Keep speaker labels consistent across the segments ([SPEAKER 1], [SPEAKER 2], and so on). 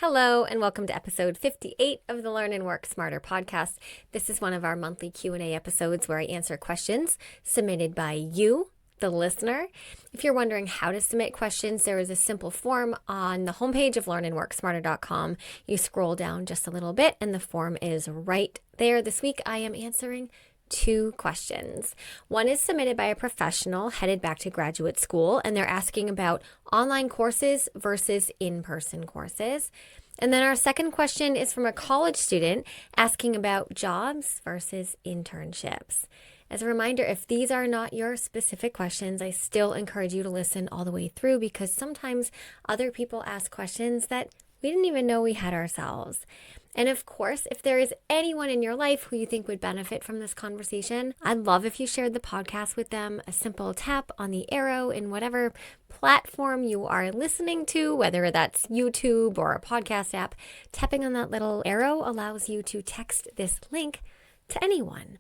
[SPEAKER 1] Hello, and welcome to episode 58 of the Learn and Work Smarter podcast. This is one of our monthly Q&A episodes where I answer questions submitted by you, the listener. If you're wondering how to submit questions, there is a simple form on the homepage of learnandworksmarter.com. You scroll down just a little bit and the form is right there. This week I am answering 2 questions. One is submitted by a professional headed back to graduate school, and they're asking about online courses versus in-person courses. And then our second question is from a college student asking about jobs versus internships. As a reminder, if these are not your specific questions, I still encourage you to listen all the way through because sometimes other people ask questions that we didn't even know we had ourselves. And of course, if there is anyone in your life who you think would benefit from this conversation, I'd love if you shared the podcast with them. A simple tap on the arrow in whatever platform you are listening to, whether that's YouTube or a podcast app, tapping on that little arrow allows you to text this link to anyone.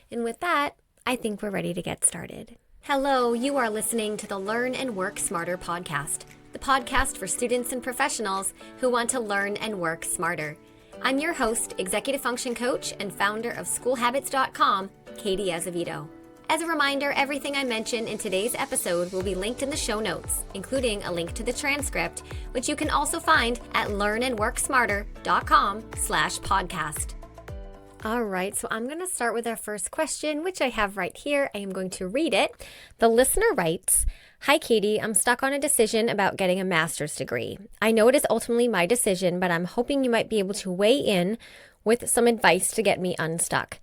[SPEAKER 1] And with that, I think we're ready to get started. Hello, you are listening to the Learn and Work Smarter podcast, the podcast for students and professionals who want to learn and work smarter. I'm your host, executive function coach, and founder of schoolhabits.com, Katie Azevedo. As a reminder, everything I mention in today's episode will be linked in the show notes, including a link to the transcript, which you can also find at learnandworksmarter.com/podcast. All right, so I'm going to start with our first question, which I have right here. I am going to read it. The listener writes, "Hi, Katie. I'm stuck on a decision about getting a master's degree. I know it is ultimately my decision, but I'm hoping you might be able to weigh in with some advice to get me unstuck.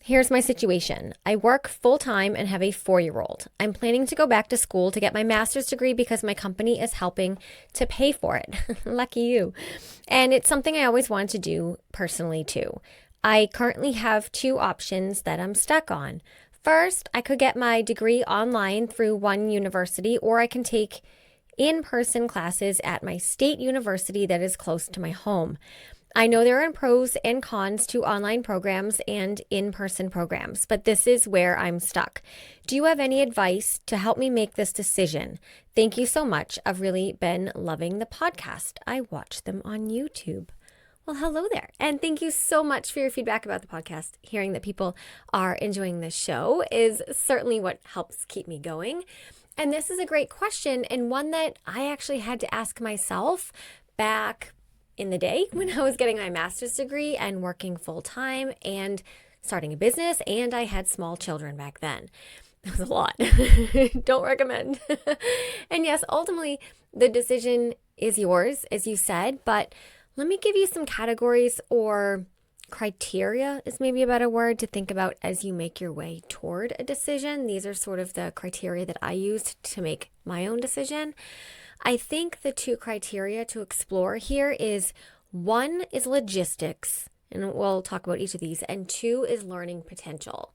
[SPEAKER 1] Here's my situation. I work full-time and have a 4-year-old. I'm planning to go back to school to get my master's degree because my company is helping to pay for it." Lucky you. "And it's something I always wanted to do personally too. I currently have 2 options that I'm stuck on. First, I could get my degree online through one university, or I can take in-person classes at my state university that is close to my home. I know there are pros and cons to online programs and in-person programs, but this is where I'm stuck. Do you have any advice to help me make this decision? Thank you so much. I've really been loving the podcast. I watch them on YouTube." Well, hello there. And thank you so much for your feedback about the podcast. Hearing that people are enjoying the show is certainly what helps keep me going. And this is a great question, and one that I actually had to ask myself back in the day when I was getting my master's degree and working full time and starting a business, and I had small children back then. It was a lot. Don't recommend. And yes, ultimately, the decision is yours, as you said, but let me give you some categories or criteria is maybe a better word to think about as you make your way toward a decision. These are sort of the criteria that I used to make my own decision. I think the 2 criteria to explore here is 1 is logistics, and we'll talk about each of these, and 2 is learning potential.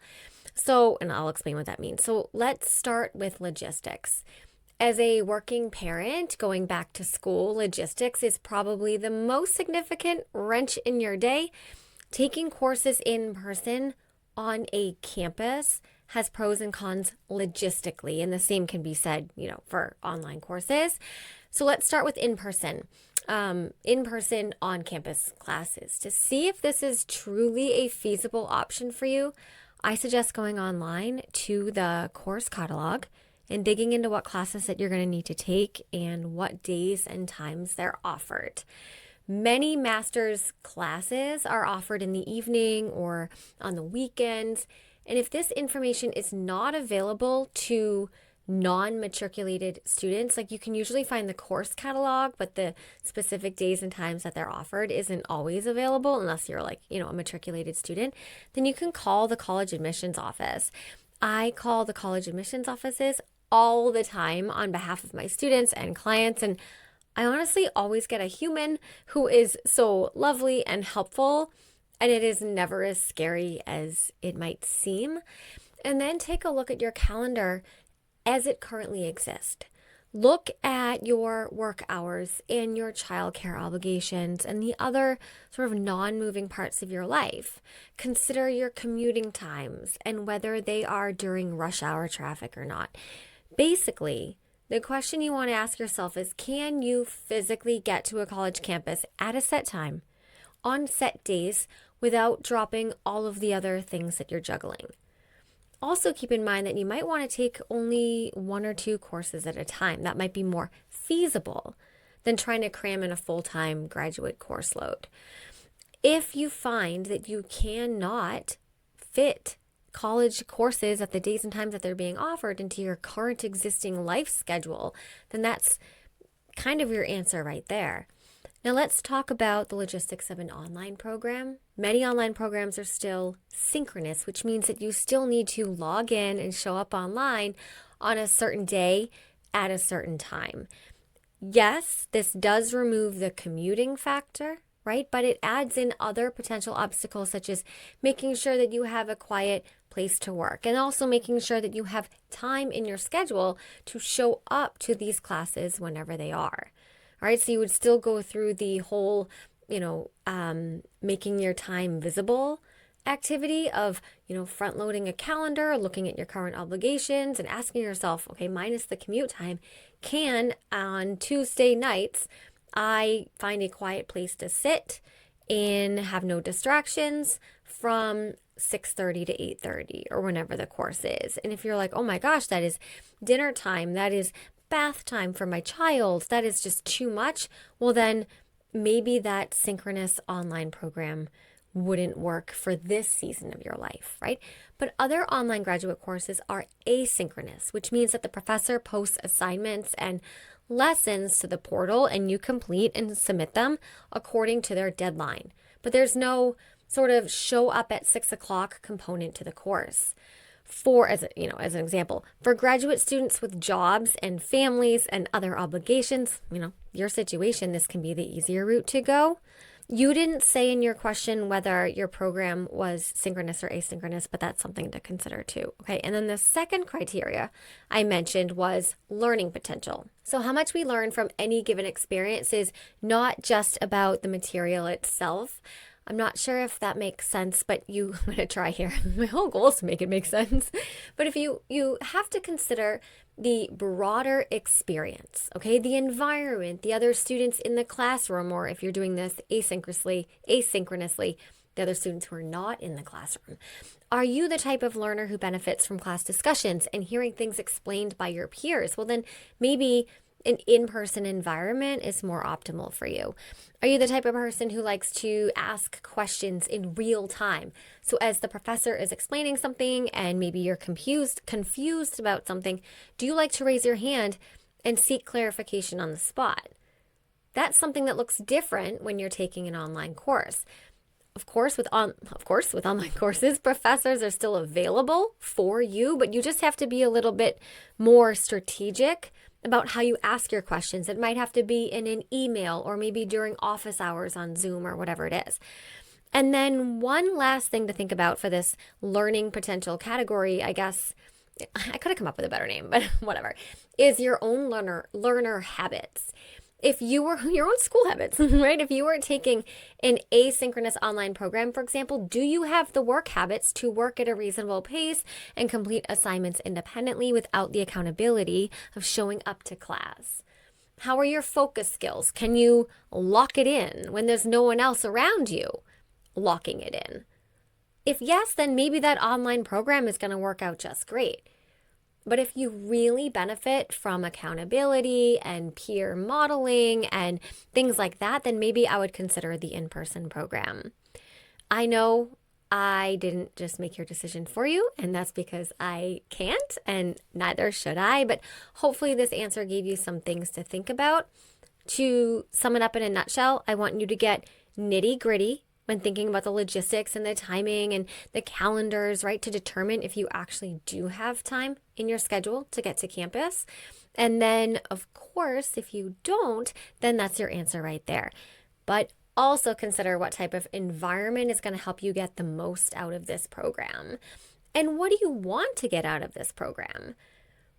[SPEAKER 1] So, and I'll explain what that means. So let's start with logistics. As a working parent going back to school, logistics is probably the most significant wrench in your day. Taking courses in person on a campus has pros and cons logistically, and the same can be said, for online courses. So let's start with in-person on-campus classes. To see if this is truly a feasible option for you, I suggest going online to the course catalog and digging into what classes that you're going to need to take and what days and times they're offered. Many master's classes are offered in the evening or on the weekends. And if this information is not available to non-matriculated students, like you can usually find the course catalog, but the specific days and times that they're offered isn't always available unless you're a matriculated student, then you can call the college admissions office. I call the college admissions offices all the time on behalf of my students and clients, and I honestly always get a human who is so lovely and helpful, and it is never as scary as it might seem. And then take a look at your calendar as it currently exists. Look at your work hours and your childcare obligations and the other sort of non-moving parts of your life. Consider your commuting times and whether they are during rush hour traffic or not. Basically, The question you want to ask yourself is, can you physically get to a college campus at a set time, on set days, without dropping all of the other things that you're juggling? Also keep in mind that you might want to take only 1 or 2 courses at a time. That might be more feasible than trying to cram in a full-time graduate course load. If you find that you cannot fit college courses at the days and times that they're being offered into your current existing life schedule, then that's kind of your answer right there. Now let's talk about the logistics of an online program. Many online programs are still synchronous, which means that you still need to log in and show up online on a certain day at a certain time. Yes, this does remove the commuting factor, right? But it adds in other potential obstacles, such as making sure that you have a quiet place to work and also making sure that you have time in your schedule to show up to these classes whenever they are. All right, so you would still go through the whole, making your time visible activity of, front loading a calendar, looking at your current obligations and asking yourself, okay, minus the commute time, can on Tuesday nights I find a quiet place to sit and have no distractions from 6:30 to 8:30 or whenever the course is? And if you're like, oh my gosh, that is dinner time, that is bath time for my child, that is just too much, well then maybe that synchronous online program wouldn't work for this season of your life, right? But other online graduate courses are asynchronous, which means that the professor posts assignments and lessons to the portal and you complete and submit them according to their deadline. But there's no sort of show up at 6 o'clock component to the course. As an example, for graduate students with jobs and families and other obligations, your situation, this can be the easier route to go. You didn't say in your question whether your program was synchronous or asynchronous, but that's something to consider too. Okay, and then the second criteria I mentioned was learning potential. So how much we learn from any given experience is not just about the material itself. I'm not sure if that makes sense, but I'm going to try here. My whole goal is to make it make sense. But if you have to consider the broader experience, okay, the environment, the other students in the classroom, or if you're doing this asynchronously, the other students who are not in the classroom. Are you the type of learner who benefits from class discussions and hearing things explained by your peers? Well, then maybe an in-person environment is more optimal for you. Are you the type of person who likes to ask questions in real time? So as the professor is explaining something and maybe you're confused about something, do you like to raise your hand and seek clarification on the spot? That's something that looks different when you're taking an online course. Of course, with online courses, professors are still available for you, but you just have to be a little bit more strategic about how you ask your questions. It might have to be in an email or maybe during office hours on Zoom or whatever it is. And then one last thing to think about for this learning potential category, I guess, I could have come up with a better name, but whatever, is your own learner habits. If you were your own school habits, right? If you were taking an asynchronous online program, for example, do you have the work habits to work at a reasonable pace and complete assignments independently without the accountability of showing up to class? How are your focus skills? Can you lock it in when there's no one else around you locking it in? If yes, then maybe that online program is going to work out just great. But if you really benefit from accountability and peer modeling and things like that, then maybe I would consider the in-person program. I know I didn't just make your decision for you, and that's because I can't, and neither should I. But hopefully this answer gave you some things to think about. To sum it up in a nutshell, I want you to get nitty-gritty when thinking about the logistics and the timing and the calendars, right, to determine if you actually do have time in your schedule to get to campus. And then, of course, if you don't, then that's your answer right there. But also consider what type of environment is going to help you get the most out of this program. And what do you want to get out of this program,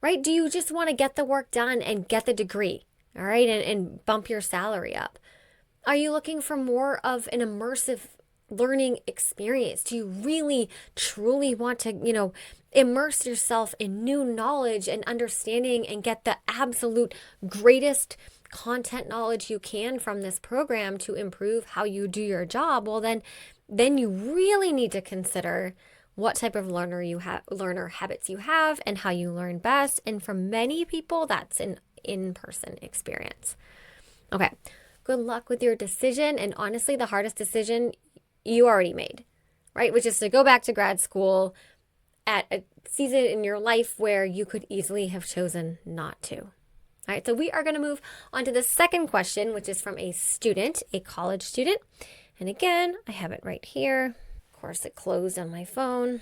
[SPEAKER 1] right? Do you just want to get the work done and get the degree, all right, and bump your salary up? Are you looking for more of an immersive learning experience? Do you really, truly want to, immerse yourself in new knowledge and understanding and get the absolute greatest content knowledge you can from this program to improve how you do your job? Well, then you really need to consider what type of learner habits you have and how you learn best. And for many people, that's an in-person experience. Okay, good luck with your decision. And honestly, the hardest decision you already made, right? Which is to go back to grad school at a season in your life where you could easily have chosen not to. All right, so we are going to move on to the second question, which is from a student, a college student. And again, I have it right here. Of course, it closed on my phone.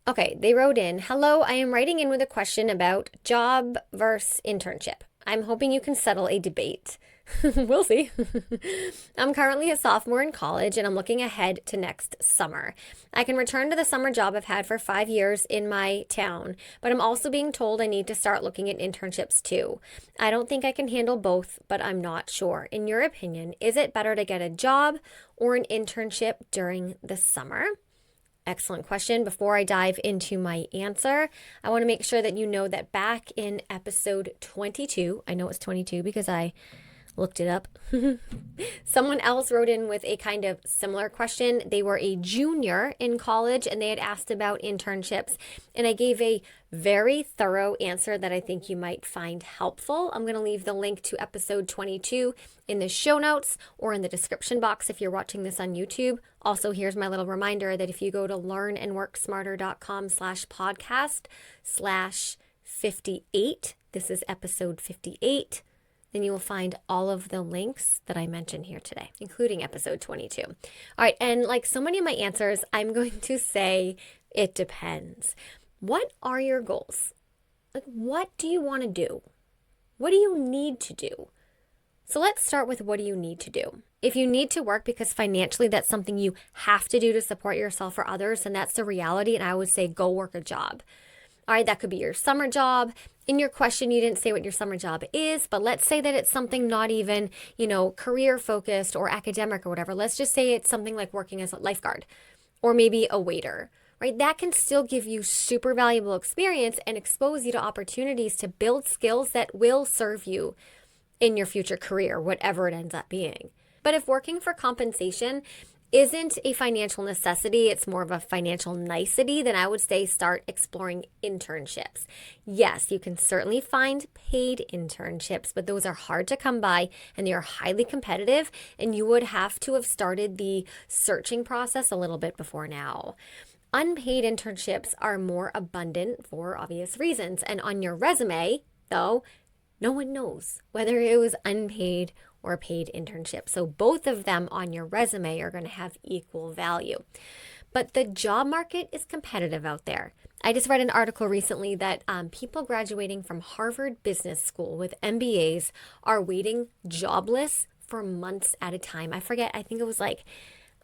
[SPEAKER 1] Okay, they wrote in, "Hello, I am writing in with a question about job versus internship. I'm hoping you can settle a debate." We'll see. "I'm currently a sophomore in college and I'm looking ahead to next summer. I can return to the summer job I've had for 5 years in my town, but I'm also being told I need to start looking at internships too. I don't think I can handle both, but I'm not sure. In your opinion, is it better to get a job or an internship during the summer?" Excellent question. Before I dive into my answer, I want to make sure that you know that back in episode 22, I know it's 22 because I looked it up. Someone else wrote in with a kind of similar question. They were a junior in college and they had asked about internships, and I gave a very thorough answer that I think you might find helpful. I'm going to leave the link to episode 22 in the show notes or in the description box if you're watching this on YouTube. Also, here's my little reminder that if you go to learnandworksmarter.com/podcast/58, this is episode 58, then you will find all of the links that I mentioned here today, including episode 22. All right, and like so many of my answers, I'm going to say it depends. What are your goals? Like, what do you want to do? What do you need to do? So let's start with, what do you need to do? If you need to work because financially that's something you have to do to support yourself or others, then that's the reality, and I would say go work a job. All right, that could be your summer job. In your question, you didn't say what your summer job is, but let's say that it's something not even, career focused or academic or whatever. Let's just say it's something like working as a lifeguard or maybe a waiter, right? That can still give you super valuable experience and expose you to opportunities to build skills that will serve you in your future career, whatever it ends up being. But if working for compensation isn't a financial necessity, it's more of a financial nicety, then I would say start exploring internships. Yes, you can certainly find paid internships, but those are hard to come by and they are highly competitive, and you would have to have started the searching process a little bit before now. Unpaid internships are more abundant for obvious reasons, and on your resume, though, no one knows whether it was unpaid or paid internship. So both of them on your resume are going to have equal value. But the job market is competitive out there. I just read an article recently that people graduating from Harvard Business School with MBAs are waiting jobless for months at a time. I forget, I think it was like,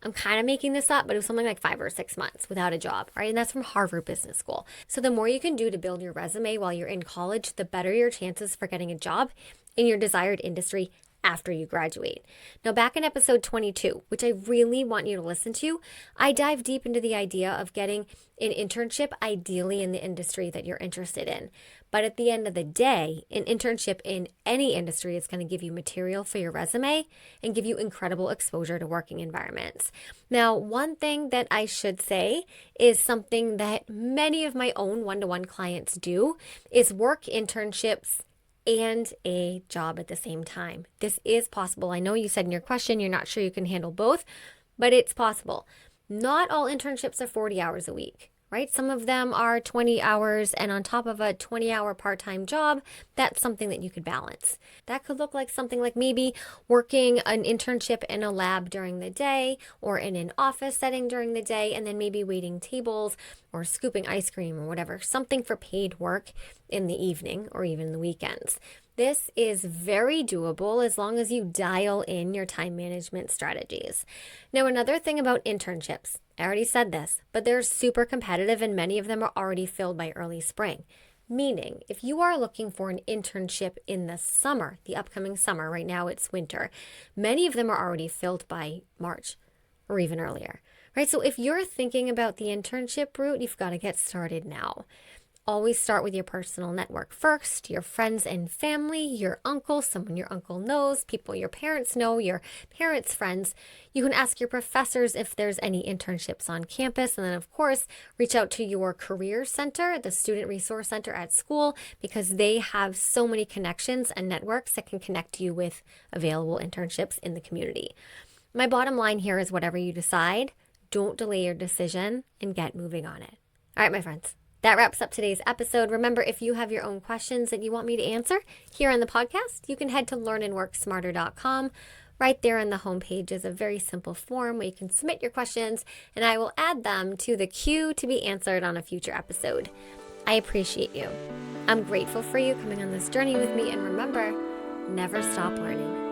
[SPEAKER 1] I'm kind of making this up, but it was something like 5 or 6 months without a job, right? And that's from Harvard Business School. So the more you can do to build your resume while you're in college, the better your chances for getting a job in your desired industry after you graduate. Now, back in episode 22, which I really want you to listen to, I dive deep into the idea of getting an internship, ideally in the industry that you're interested in. But at the end of the day, an internship in any industry is going to give you material for your resume and give you incredible exposure to working environments. Now, one thing that I should say is something that many of my own one-to-one clients do is work internships and a job at the same time. This is possible. I know you said in your question you're not sure you can handle both, but it's possible. Not all internships are 40 hours a week, right? Some of them are 20 hours, and on top of a 20-hour part-time job, that's something that you could balance. That could look like something like maybe working an internship in a lab during the day or in an office setting during the day, and then maybe waiting tables or scooping ice cream or whatever, something for paid work in the evening or even the weekends. This is very doable as long as you dial in your time management strategies. Now, another thing about internships, I already said this, but they're super competitive and many of them are already filled by early spring. Meaning, if you are looking for an internship in the summer, the upcoming summer, right now it's winter, many of them are already filled by March or even earlier, right? So if you're thinking about the internship route, you've got to get started now. Always start with your personal network first, your friends and family, your uncle, someone your uncle knows, people your parents know, your parents' friends. You can ask your professors if there's any internships on campus. And then, of course, reach out to your career center, the student resource center at school, because they have so many connections and networks that can connect you with available internships in the community. My bottom line here is whatever you decide, don't delay your decision and get moving on it. All right, my friends. That wraps up today's episode. Remember, if you have your own questions that you want me to answer here on the podcast, you can head to learnandworksmarter.com. Right there on the homepage is a very simple form where you can submit your questions, and I will add them to the queue to be answered on a future episode. I appreciate you. I'm grateful for you coming on this journey with me, and remember, never stop learning.